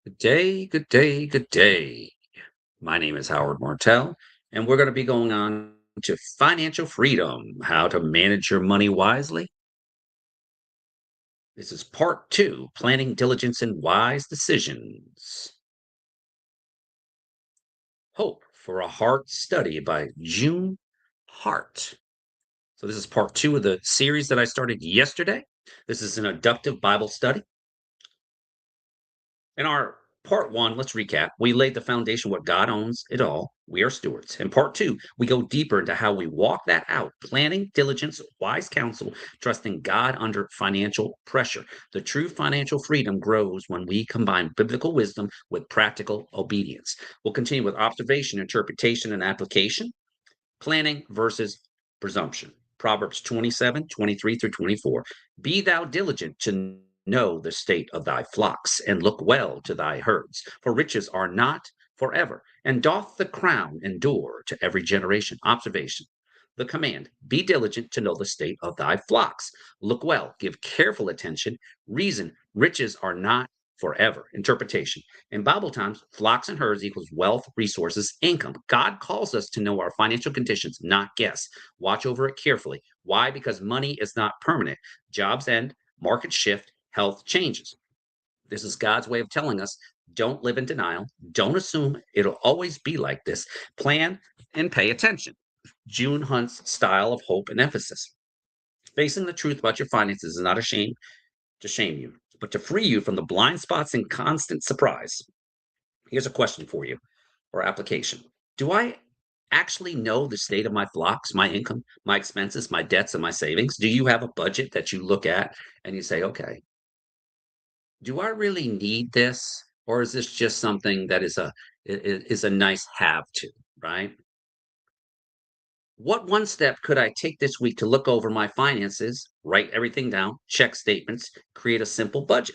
Good day, good day, good day. My name is Howard Martell, and we're going to be going on to financial freedom, how to manage your money wisely. This is part two, planning, diligence, and wise decisions. Hope for a Heart Study by June Hart. So, this is part two of the series that I started yesterday. This is an inductive Bible study. In our part one, let's recap. We laid the foundation what God owns it all. We are stewards. In part two, we go deeper into how we walk that out planning, diligence, wise counsel, trusting God under financial pressure. The true financial freedom grows when we combine biblical wisdom with practical obedience. We'll continue with observation, interpretation, and application, planning versus presumption. Proverbs 27:23 through 24. Be thou diligent to know the state of thy flocks, and look well to thy herds. For riches are not forever, and doth the crown endure to every generation. Observation. The command, be diligent to know the state of thy flocks. Look well, give careful attention. Reason, riches are not forever. Interpretation. In Bible times, flocks and herds equals wealth, resources, income. God calls us to know our financial conditions, not guess. Watch over it carefully. Why? Because money is not permanent. Jobs end, markets shift, health changes. This is God's way of telling us don't live in denial. Don't assume it'll always be like this. Plan and pay attention. June Hunt's style of hope and emphasis. Facing the truth about your finances is not a shame to shame you, but to free you from the blind spots and constant surprise. Here's a question for you or application. Do I actually know the state of my flocks, my income, my expenses, my debts, and my savings? Do you have a budget that you look at and you say, okay, do I really need this? Or is this just something that is a nice have to, right? What one step could I take this week to look over my finances, write everything down, check statements, create a simple budget?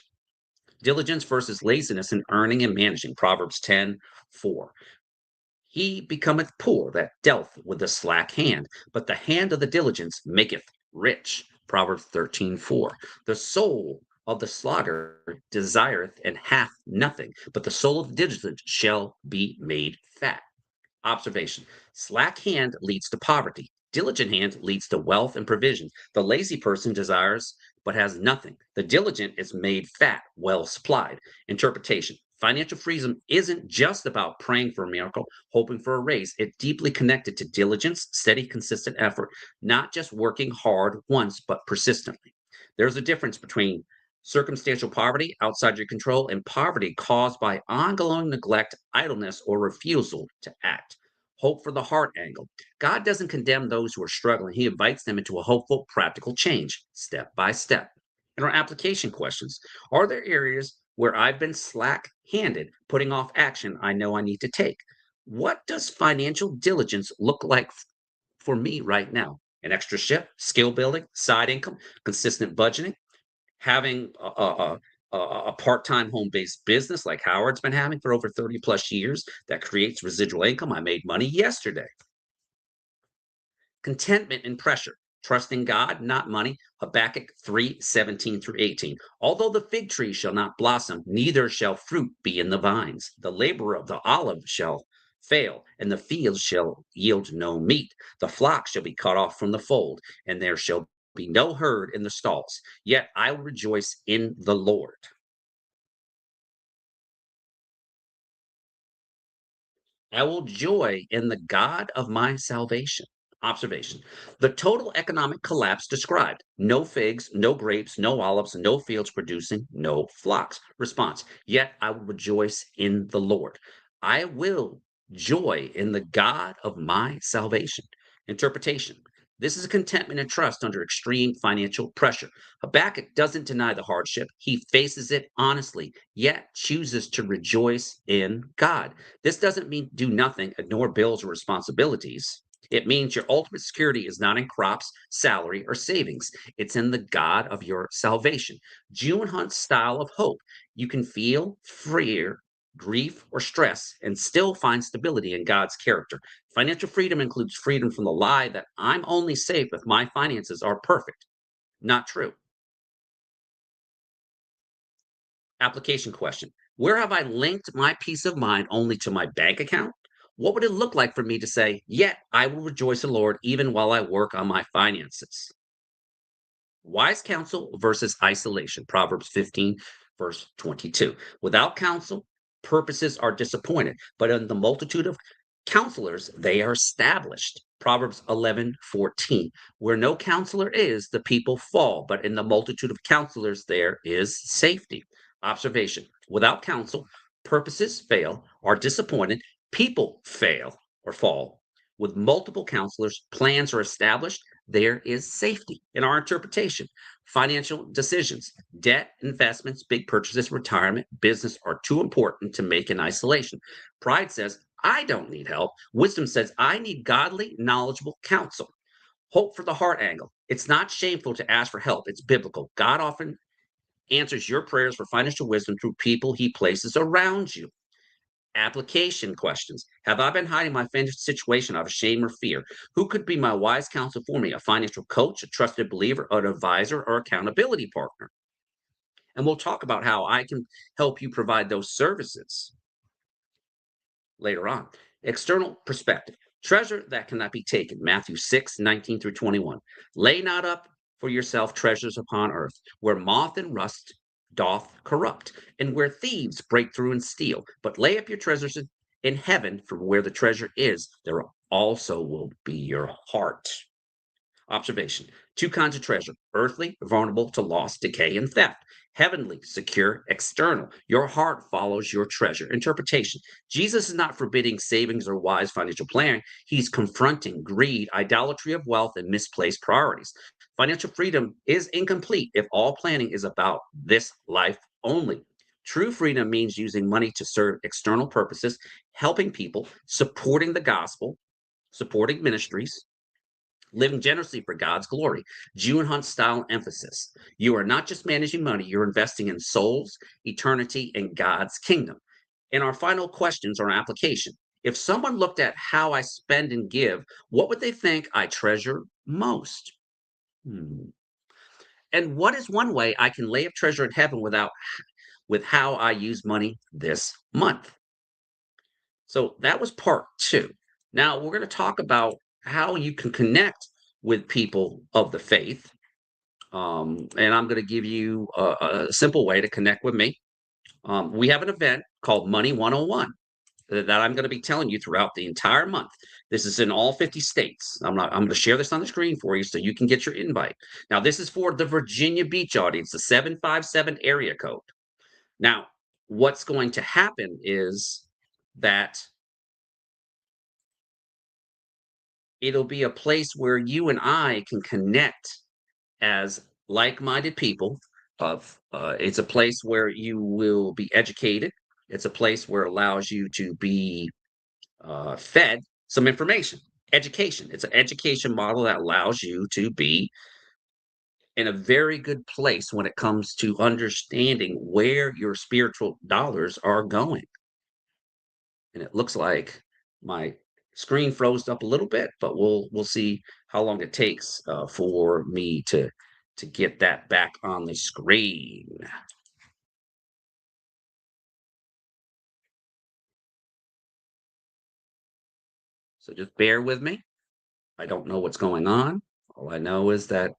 Diligence versus laziness in earning and managing. Proverbs 10:4. He becometh poor that dealt with the slack hand, but the hand of the diligence maketh rich. Proverbs 13:4. The soul of the slaughter desireth and hath nothing, but the soul of the diligent shall be made fat. Observation. Slack hand leads to poverty. Diligent hand leads to wealth and provision. The lazy person desires but has nothing. The diligent is made fat, well supplied. Interpretation. Financial freedom isn't just about praying for a miracle, hoping for a raise. It's deeply connected to diligence, steady, consistent effort, not just working hard once, but persistently. There's a difference between circumstantial poverty outside your control and poverty caused by ongoing neglect, idleness, or refusal to act. Hope for the heart angle. God doesn't condemn those who are struggling. He invites them into a hopeful, practical change, step by step. And our application questions. Are there areas where I've been slack handed, putting off action I know I need to take? What does financial diligence look like for me right now? An extra shift, skill building, side income, consistent budgeting, having a part-time home-based business like Howard's been having for over 30 plus years that creates residual income. I made money yesterday. Contentment and pressure. Trusting God, not money. Habakkuk 3:17 through 18. Although the fig tree shall not blossom, neither shall fruit be in the vines. The labor of the olive shall fail, and the field shall yield no meat. The flock shall be cut off from the fold, and there shall be no herd in the stalls. Yet I will rejoice in the Lord. I will joy in the God of my salvation. Observation. The total economic collapse described. No figs, no grapes, no olives, no fields producing, no flocks. Response. Yet I will rejoice in the Lord. I will joy in the God of my salvation. Interpretation. This is a contentment and trust under extreme financial pressure. Habakkuk doesn't deny the hardship. He faces it honestly, yet chooses to rejoice in God. This doesn't mean do nothing, ignore bills or responsibilities. It means your ultimate security is not in crops, salary, or savings. It's in the God of your salvation. June Hunt's style of hope. You can feel fear, grief, or stress and still find stability in God's character. Financial freedom includes freedom from the lie that I'm only safe if my finances are perfect. Not true. Application question. Where have I linked my peace of mind only to my bank account? What would it look like for me to say, yet I will rejoice in the Lord even while I work on my finances? Wise counsel versus isolation. Proverbs 15, verse 22. Without counsel, purposes are disappointed, but in the multitude of counselors, they are established. Proverbs 11:14. Where no counselor is, the people fall, but in the multitude of counselors, there is safety. Observation. Without counsel, purposes fail, are disappointed, people fail or fall. With multiple counselors, plans are established, there is safety in our interpretation. Financial decisions, debt, investments, big purchases, retirement, business are too important to make in isolation. Pride says, I don't need help. Wisdom says, I need godly, knowledgeable counsel. Hope for the heart angle. It's not shameful to ask for help, it's biblical. God often answers your prayers for financial wisdom through people he places around you. Application questions. Have I been hiding my financial situation out of shame or fear? Who could be my wise counsel for me? A financial coach, a trusted believer, an advisor, or accountability partner? And we'll talk about how I can help you provide those services later on. External perspective. Treasure that cannot be taken. Matthew 6:19 through 21. Lay not up for yourself treasures upon earth, where moth and rust doth corrupt, and where thieves break through and steal. But lay up your treasures in heaven, for where the treasure is, there also will be your heart. Observation. Two kinds of treasure: earthly, vulnerable to loss, decay, and theft; heavenly, secure, external. Your heart follows your treasure. Interpretation. Jesus is not forbidding savings or wise financial planning. He's confronting greed, idolatry of wealth, and misplaced priorities. Financial freedom is incomplete if all planning is about this life only. True freedom means using money to serve external purposes, helping people, supporting the gospel, supporting ministries, living generously for God's glory. June Hunt style emphasis. You are not just managing money, you're investing in souls, eternity, and God's kingdom. And our final questions are application. If someone looked at how I spend and give, what would they think I treasure most? Hmm. And what is one way I can lay up treasure in heaven without with how I use money this month? So that was part two. Now we're going to talk about how you can connect with people of the faith. And I'm going to give you a simple way to connect with me. We have an event called Money 101 that I'm going to be telling you throughout the entire month. This is in all 50 states. I'm going to share this on the screen for you so you can get your invite. Now, this is for the Virginia Beach audience, the 757 area code. Now, what's going to happen is that it'll be a place where you and I can connect as like-minded people. It's a place where you will be educated. It's a place where it allows you to be fed some information, education. It's an education model that allows you to be in a very good place when it comes to understanding where your spiritual dollars are going. And it looks like my screen froze up a little bit, but we'll see how long it takes for me to get that back on the screen. So just bear with me. I don't know what's going on. All I know is that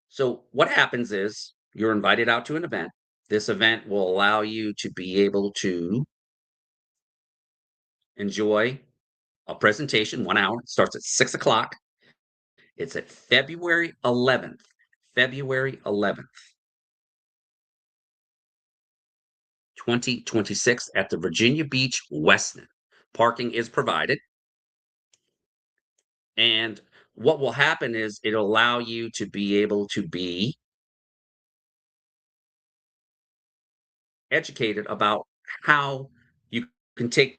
so what happens is you're invited out to an event. This event will allow you to be able to enjoy a presentation, 1 hour. It starts at 6 o'clock. It's at February 11th. February 11th. 2026 at the Virginia Beach Westin. Parking is provided. And what will happen is it'll allow you to be able to be educated about how you can take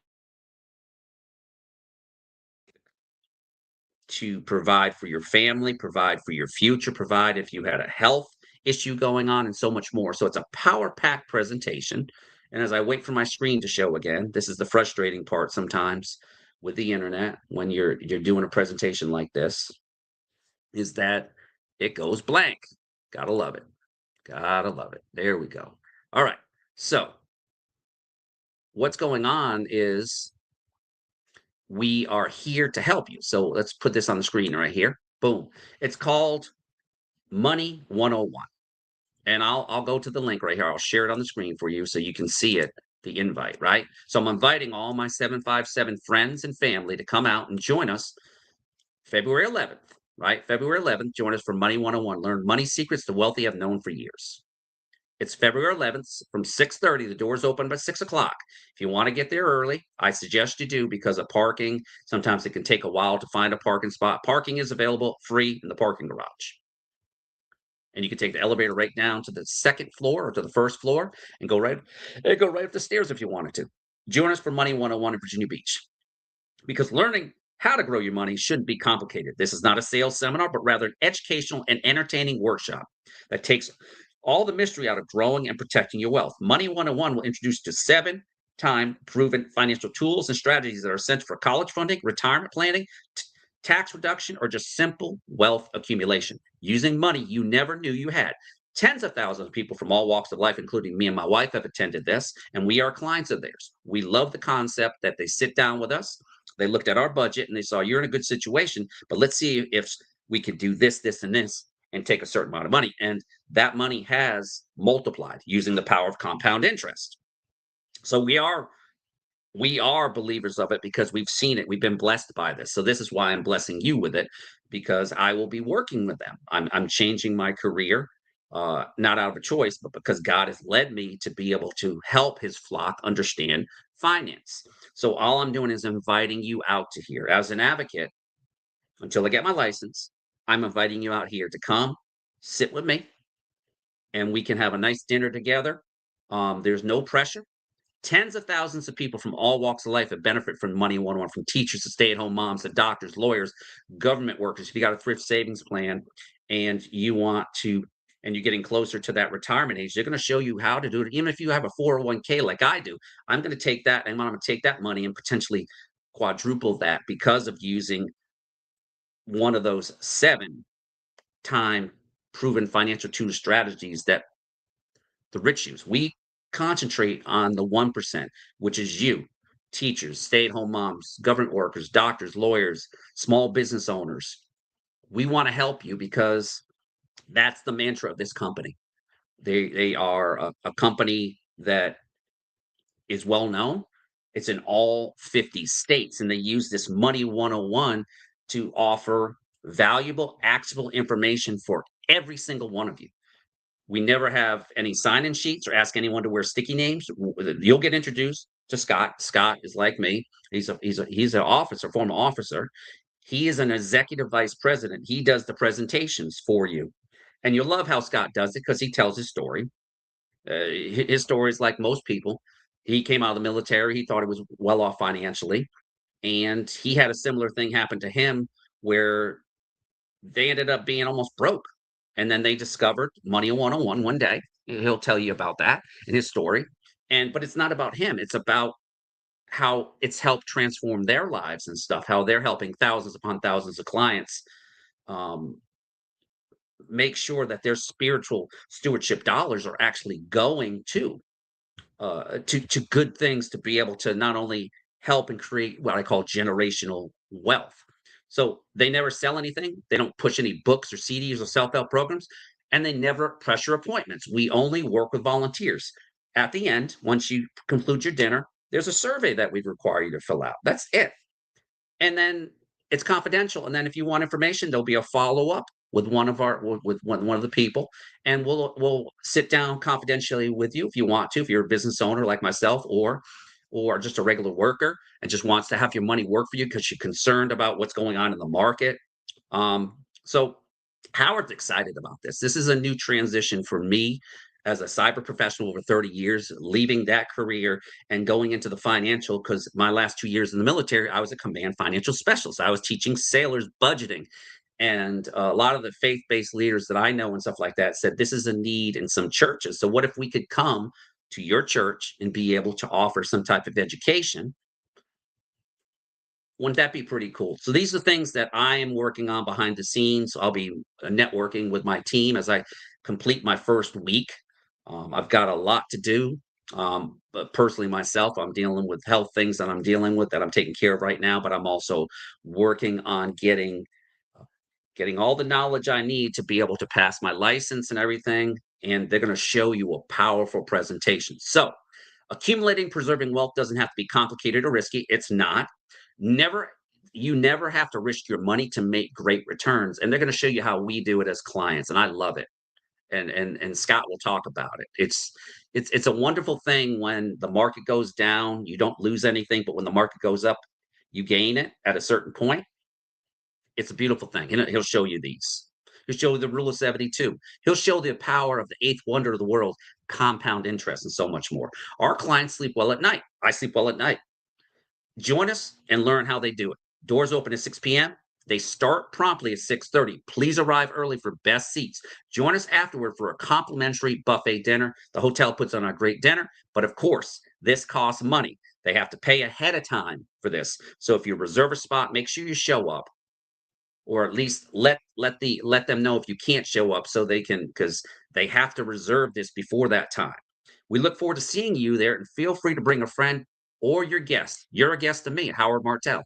to provide for your family, provide for your future, provide if you had a health issue going on, and so much more. So it's a power packed presentation. And as I wait for my screen to show again, this is the frustrating part sometimes with the internet when you're doing a presentation like this, is that it goes blank. Gotta love it. Gotta love it. There we go. All right. So what's going on is we are here to help you. So let's put this on the screen right here. Boom. It's called Money 101. And I'll go to the link right here. I'll share it on the screen for you so you can see it, the invite, right? So I'm inviting all my 757 friends and family to come out and join us February 11th, right? February 11th, join us for Money 101. Learn money secrets the wealthy have known for years. It's February 11th from 6:30. The doors open by 6 o'clock. If you want to get there early, I suggest you do because of parking. Sometimes it can take a while to find a parking spot. Parking is available free in the parking garage. And you can take the elevator right down to the second floor or to the first floor and go right up the stairs if you wanted to. Join us for Money 101 in Virginia Beach because learning how to grow your money shouldn't be complicated. This is not a sales seminar, but rather an educational and entertaining workshop that takes all the mystery out of growing and protecting your wealth. Money 101 will introduce you to 7-time proven financial tools and strategies that are essential for college funding, retirement planning, tax reduction, or just simple wealth accumulation using money you never knew you had. Tens of thousands of people from all walks of life, including me and my wife, have attended this, and we are clients of theirs. We love the concept that they sit down with us, they looked at our budget, and they saw you're in a good situation, but let's see if we could do this, this, and this, and take a certain amount of money. And that money has multiplied using the power of compound interest. So we are believers of it because we've seen it. We've been blessed by this. So this is why I'm blessing you with it because I will be working with them. I'm changing my career, not out of a choice, but because God has led me to be able to help His flock understand finance. So all I'm doing is inviting you out to here as an advocate until I get my license. I'm inviting you out here to come sit with me, and we can have a nice dinner together. There's no pressure. Tens of thousands of people from all walks of life have benefited from Money 101, from teachers to stay-at-home moms to doctors, lawyers, government workers. If you got a thrift savings plan and you're getting closer to that retirement age, they're going to show you how to do it. Even if you have a 401k like I do, I'm going to take that and I'm going to take that money and potentially quadruple that because of using one of those 7-time proven financial tool strategies that the rich use. We concentrate on the 1%, which is you, teachers, stay at home moms, government workers, doctors, lawyers, small business owners. We want to help you because that's the mantra of this company. They are a company that is well known. It's in all 50 states, and they use this Money 101 to offer valuable, actionable information for every single one of you. We never have any sign-in sheets or ask anyone to wear sticky names. You'll get introduced to Scott. Scott is like me. He's an officer, former officer. He is an executive vice president. He does the presentations for you, and you'll love how Scott does it because he tells his story. His story is like most people. He came out of the military. He thought he was well off financially, and he had a similar thing happen to him where they ended up being almost broke. And then they discovered Money 101 one day. He'll tell you about that in his story. But it's not about him. It's about how it's helped transform their lives and stuff, how they're helping thousands upon thousands of clients um, make sure that their spiritual stewardship dollars are actually going to good things to be able to not only help and create what I call generational wealth. So they never sell anything. They don't push any books or CDs or self-help programs, and they never pressure appointments. We only work with volunteers. At the end, once you conclude your dinner, there's a survey that we require you to fill out. That's it. And then it's confidential. And then if you want information, there'll be a follow-up with one of the people, and we'll sit down confidentially with you if you want to, if you're a business owner like myself, or just a regular worker and just wants to have your money work for you because you're concerned about what's going on in the market. So Howard's excited about this. This is a new transition for me as a cyber professional over 30 years, leaving that career and going into the financial, because my last 2 years in the military, I was a command financial specialist. I was teaching sailors budgeting. And a lot of the faith-based leaders that I know and stuff like that said this is a need in some churches. So what if we could come to your church and be able to offer some type of education Wouldn't that be pretty cool? So these are things that I am working on behind the scenes. I'll be networking with my team as I complete my first week. I've got a lot to do. But personally, myself, I'm dealing with health things that I'm dealing with that I'm taking care of right now. But I'm also working on getting all the knowledge I need to be able to pass my license and everything. And they're going to show you a powerful presentation. So accumulating, preserving wealth doesn't have to be complicated or risky. It's not. Never, you never have to risk your money to make great returns. And they're going to show you how we do it as clients. And I love it. And Scott will talk about it. It's a wonderful thing when the market goes down, you don't lose anything, but when the market goes up, you gain it at a certain point. It's a beautiful thing. He'll show you these. He'll show you the rule of 72. He'll show the power of the eighth wonder of the world, compound interest, and so much more. Our clients sleep well at night. I sleep well at night. Join us and learn how they do it. Doors open at 6 p.m. They start promptly at 6:30. Please arrive early for best seats. Join us afterward for a complimentary buffet dinner. The hotel puts on a great dinner, but of course, this costs money. They have to pay ahead of time for this. So if you reserve a spot, make sure you show up, or at least let them know if you can't show up so they can, because they have to reserve this before that time. We look forward to seeing you there, and feel free to bring a friend or your guest. You're a guest to me, Howard Martell.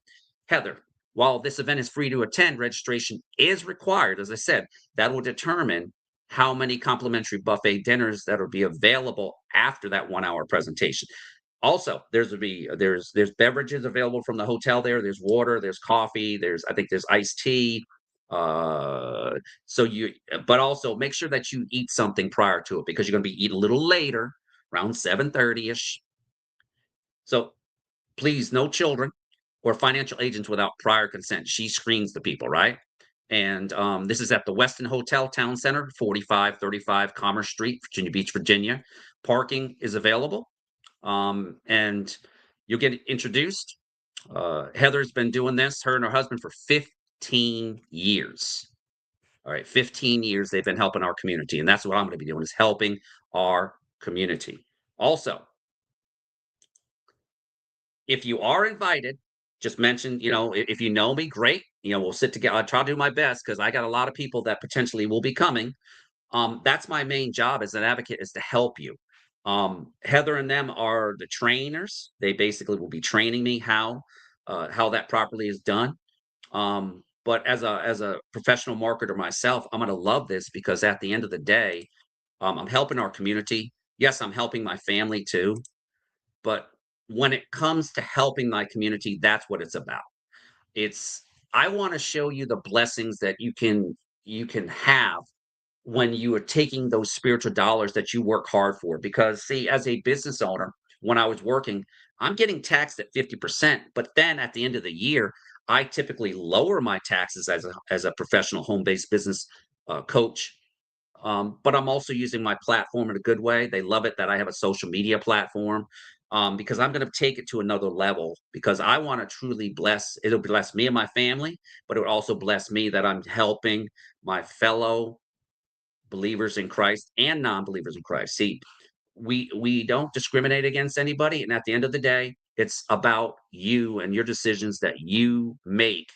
Heather, while this event is free to attend, registration is required. As I said, that will determine how many complimentary buffet dinners that will be available after that 1 hour presentation. Also, there's beverages available from the hotel there. There's water, there's coffee, I think there's iced tea. Uh, so you but also make sure that you eat something prior to it, because you're gonna be eating a little later, around 7:30ish. So please, no children or financial agents without prior consent. She screens the people, right? And this is at the Westin Hotel Town Center, 4535 Commerce Street, Virginia Beach, Virginia. Parking is available, and you'll get introduced. Heather's been doing this, her and her husband, for 15 years. All right, 15 years they've been helping our community, and that's what I'm going to be doing, is helping our community. Also, if you are invited, just mention, if you know me, great. We'll sit together. I'll try to do my best because I got a lot of people that potentially will be coming. That's my main job as an advocate, is to help you. Heather and them are the trainers. They basically will be training me how that properly is done. But as a professional marketer myself, I'm going to love this, because at the end of the day, I'm helping our community. Yes, I'm helping my family too. But when it comes to helping my community, that's what it's about. It's I want to show you the blessings that you can have when you are taking those spiritual dollars that you work hard for. Because see, as a business owner, when I was working, I'm getting taxed at 50%, but then at the end of the year, I typically lower my taxes as a professional home-based business coach. But I'm also using my platform in a good way. They love it that I have a social media platform, because I'm going to take it to another level, because I want to truly it'll bless me and my family, but it would also bless me that I'm helping my fellow believers in Christ and non-believers in Christ. See, we don't discriminate against anybody, and at the end of the day, it's about you and your decisions that you make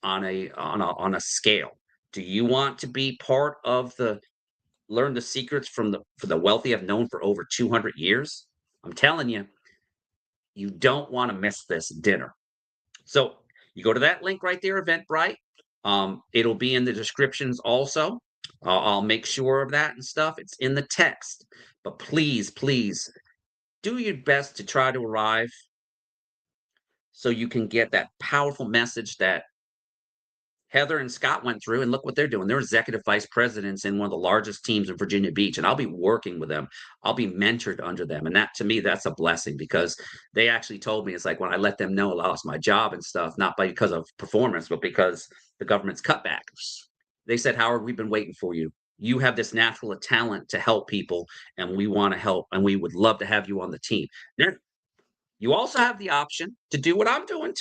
on a scale. Do you want to be part of the learn the secrets for the wealthy I've known for over 200 years? I'm telling you, you don't want to miss this dinner. So you go to that link right there, Eventbrite. It'll be in the descriptions also. I'll make sure of that and stuff. It's in the text. But please, please do your best to try to arrive so you can get that powerful message that Heather and Scott went through. And look what they're doing. They're executive vice presidents in one of the largest teams in Virginia Beach, and I'll be working with them. I'll be mentored under them, and that, to me, that's a blessing, because they actually told me, it's like when I let them know I lost my job and stuff, not because of performance, but because the government's cutback. They said, Howard, we've been waiting for you. You have this natural talent to help people, and we want to help, and we would love to have you on the team. Now, you also have the option to do what I'm doing.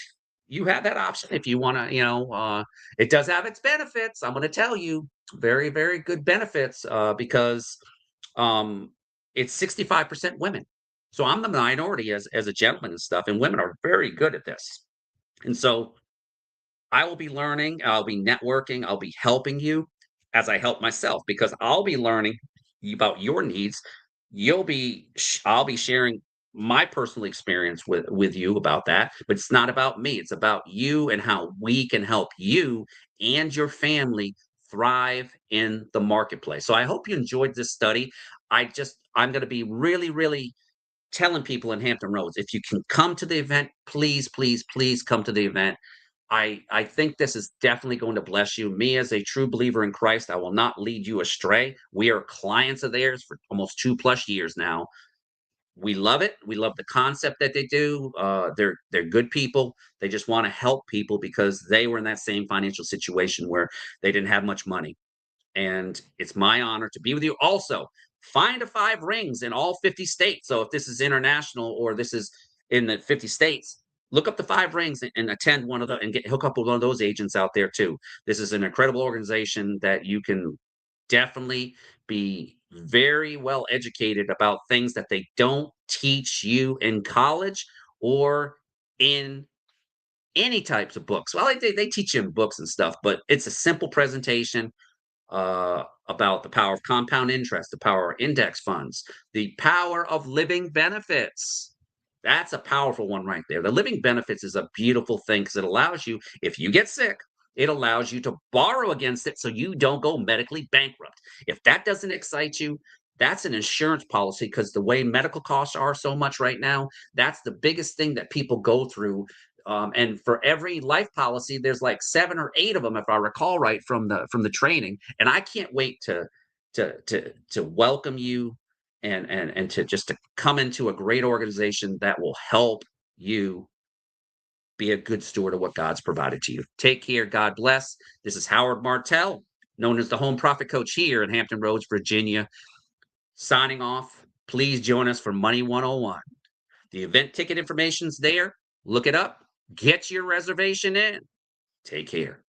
You have that option if you want to, it does have its benefits. I'm going to tell you, very, very good benefits, because um, it's 65% women. So I'm the minority as a gentleman and stuff, and women are very good at this. And so I will be learning, I'll be networking, I'll be helping you as I help myself because I'll be learning about your needs. I'll be sharing my personal experience with you about that, but it's not about me. It's about you and how we can help you and your family thrive in the marketplace. So I hope you enjoyed this study. I'm going to be really telling people in Hampton Roads, if you can come to the event, please come to the event. I think this is definitely going to bless you. Me, as a true believer in Christ, I will not lead you astray. We are clients of theirs for almost 2+ years now. We love it. We love the concept that they do. They're good people. They just want to help people because they were in that same financial situation where they didn't have much money. And it's my honor to be with you. Also, find a 5 rings in all 50 states. So if this is international or this is in the 50 states, look up the 5 rings and attend one of the and get hook up with one of those agents out there too. This is an incredible organization that you can definitely be very well educated about things that they don't teach you in college or in any types of books. Well, they teach you in books and stuff, but it's a simple presentation about the power of compound interest, the power of index funds, the power of living benefits. That's a powerful one right there. The living benefits is a beautiful thing because it allows you, if you get sick, it allows you to borrow against it so you don't go medically bankrupt. If that doesn't excite you, that's an insurance policy because the way medical costs are so much right now, that's the biggest thing that people go through. And for every life policy, there's like 7 or 8 of them, if I recall right from the training. And I can't wait to welcome you and to just to come into a great organization that will help you be a good steward of what God's provided to you. Take care. God bless. This is Howard Martell, known as the Home Profit Coach here in Hampton Roads, Virginia, signing off. Please join us for Money 101. The event ticket information's there. Look it up. Get your reservation in. Take care.